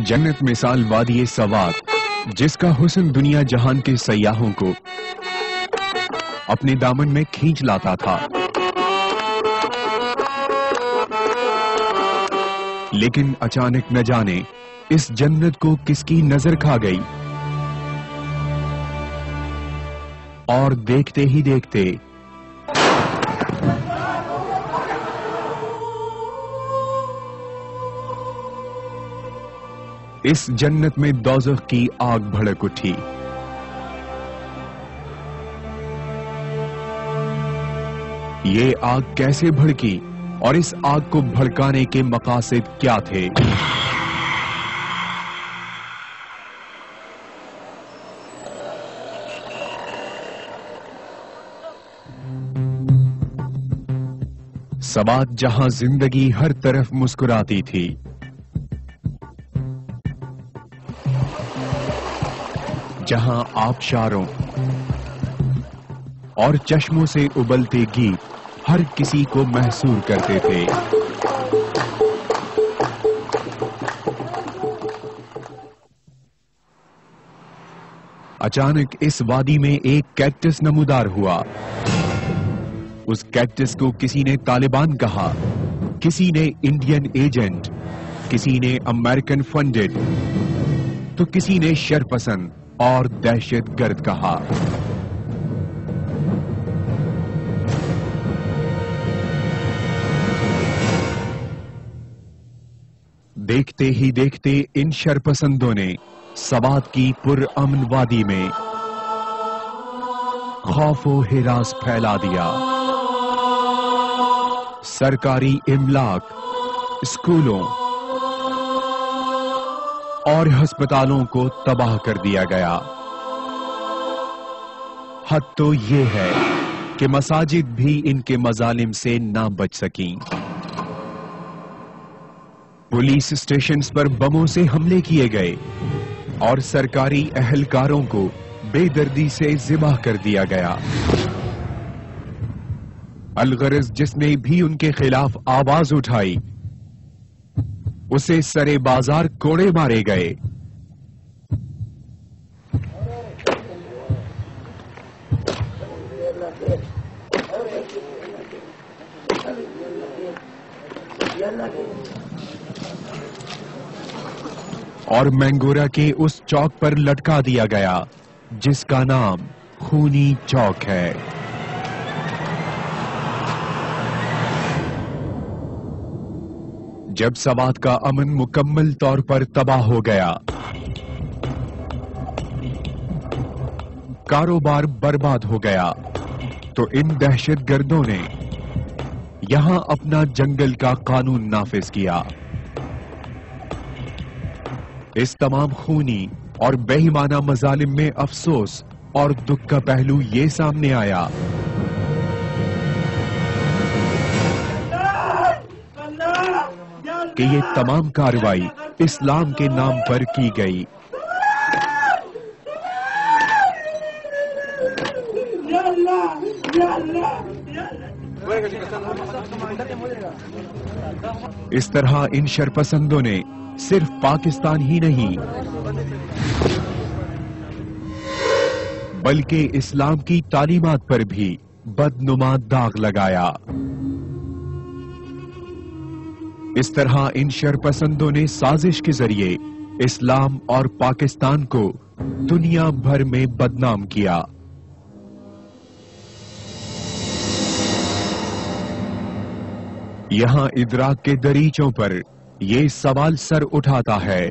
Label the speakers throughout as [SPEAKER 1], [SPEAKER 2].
[SPEAKER 1] जन्नत मिसाल वादी सवात, जिसका हुस्न दुनिया जहान के सयाहों को अपने दामन में खींच लाता था। लेकिन अचानक न जाने इस जन्नत को किसकी नजर खा गई और देखते ही देखते इस जन्नत में दोज़ख की आग भड़क उठी। ये आग कैसे भड़की और इस आग को भड़काने के मकासद क्या थे? सवात जहां जिंदगी हर तरफ मुस्कुराती थी, जहां आबशारों और चश्मों से उबलते गीत हर किसी को महसूर करते थे, अचानक इस वादी में एक कैक्टस नमूदार हुआ। उस कैक्टस को किसी ने तालिबान कहा, किसी ने इंडियन एजेंट, किसी ने अमेरिकन फंडेड, तो किसी ने शरपसंद और दहशतगर्द कहा। देखते ही देखते इन शरपसंदों ने सवात की पुरअमन वादी में खौफ व हिरास फैला दिया। सरकारी इमलाक, स्कूलों और अस्पतालों को तबाह कर दिया गया। हद तो ये है कि मसाजिद भी इनके मजालिम से ना बच सकीं। पुलिस स्टेशंस पर बमों से हमले किए गए और सरकारी अहलकारों को बेदर्दी से ज़िबा कर दिया गया। अलगरज जिसने भी उनके खिलाफ आवाज उठाई, उसे सरे बाजार कोड़े मारे गए। और मैंगोरा के उस चौक पर लटका दिया गया जिसका नाम खूनी चौक है। जब सवात का अमन मुकम्मल तौर पर तबाह हो गया, कारोबार बर्बाद हो गया, तो इन दहशतगर्दों ने यहां अपना जंगल का कानून नाफिज किया। इस तमाम खूनी और बेईमाना मजालिम में अफसोस और दुख का पहलू ये सामने आया कि ये तमाम कार्रवाई इस्लाम के नाम पर की गई। इस तरह इन शरपसंदों ने सिर्फ पाकिस्तान ही नहीं बल्कि इस्लाम की तालीमात पर भी बदनुमा दाग लगाया। इस तरह इन शरपसंदों ने साजिश के जरिए इस्लाम और पाकिस्तान को दुनिया भर में बदनाम किया। यहां इदराक के दरीचों पर यह सवाल सर उठाता है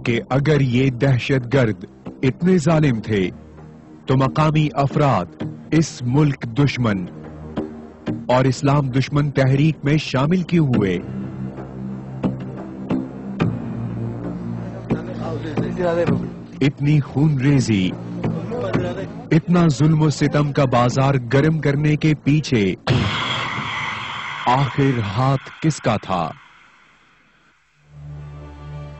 [SPEAKER 1] कि अगर ये दहशतगर्द इतने जालिम थे तो मकामी अफराद इस मुल्क दुश्मन और इस्लाम दुश्मन तहरीक में शामिल क्यों हुए? इतनी खूनरेजी, इतना जुल्म सितम का बाजार गर्म करने के पीछे आखिर हाथ किसका था?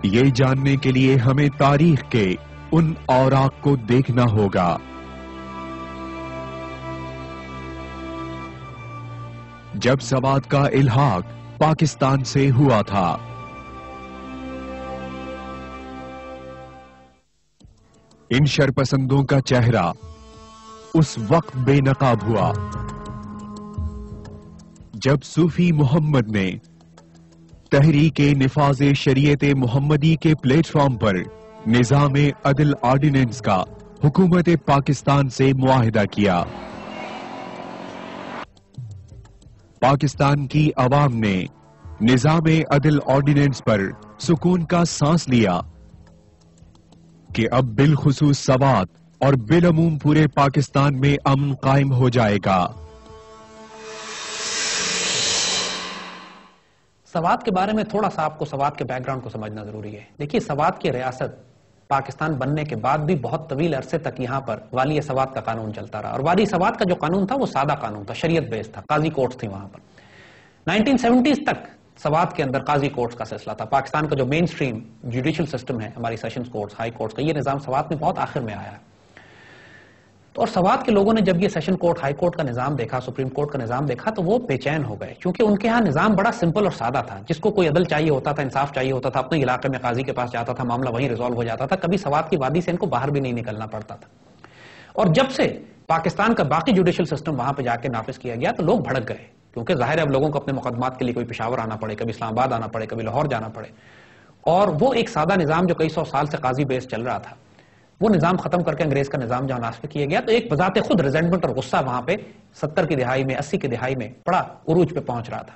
[SPEAKER 1] ये जानने के लिए हमें तारीख के उन औराक को देखना होगा। जब सवात का इल्हाक पाकिस्तान से हुआ था, ان شرپسندوں کا چہرہ اس وقت بے نقاب ہوا جب صوفی محمد نے تحریک نفاذ شریعت محمدی کے پلیٹ فارم پر نظام عدل آرڈیننس کا حکومت پاکستان سے معاہدہ کیا۔ پاکستان کی عوام نے نظام عدل آرڈیننس پر سکون کا سانس لیا کہ اب بالخصوص سوات اور بالعموم پورے پاکستان میں امن قائم ہو جائے گا۔
[SPEAKER 2] سوات کے بارے میں تھوڑا سا آپ کو سوات کے بیک گراؤنڈ کو سمجھنا ضروری ہے۔ دیکھیے سوات کی ریاست پاکستان بننے کے بعد بھی بہت طویل عرصے تک یہاں پر والی سوات کا قانون چلتا رہا، اور والی سوات کا جو قانون تھا وہ سادہ قانون تھا، شریعت بیس تھا، قاضی کورٹس تھی وہاں پر۔ 1970s تک سوات کے اندر قاضی کورٹس کا سلسلہ تھا۔ پاکستان کا جو مین سٹریم جوڈیشل سسٹم ہے، ہماری سیشنز کورٹس، ہائی کورٹس کا، یہ نظام سوات میں بہت آخر میں آیا ہے۔ اور سوات کے لوگوں نے جب یہ سیشن کورٹ، ہائی کورٹ کا نظام دیکھا، سپریم کورٹ کا نظام دیکھا تو وہ بے چین ہو گئے، کیونکہ ان کے ہاں نظام بڑا سمپل اور سادہ تھا۔ جس کو کوئی عدل چاہیے ہوتا تھا، انصاف چاہیے ہوتا تھا، اپنے علاقے میں قاضی کے پاس جاتا تھا، معاملہ وہیں ریزالو ہو جاتا تھا، کبھی سوات کی وادی سے ان کو باہر بھی نہیں نکلنا پڑتا تھا۔ اور جب سے پاکستان کا باقی جوڈیشل سسٹم وہاں پہ جا کے نافذ کیا گیا تو لوگ بھڑک گئے، کیونکہ ظاہر ہے اب لوگوں کو اپنے مقدمات کے لیے کوئی پشاور آنا پڑے، کبھی اسلام آباد آنا پڑے، کبھی لاہور جانا پڑے، اور وہ ایک سادہ نظام جو کئی سو سال سے قاضی بیس چل رہا تھا، وہ نظام ختم کر کے انگریز کا نظام جہاں نافذ کیا گیا تو ایک بذات خود ریزنٹمنٹ اور غصہ وہاں پہ 70 کی دہائی میں، 80 کی دہائی میں بڑا عروج پہ پہنچ رہا تھا۔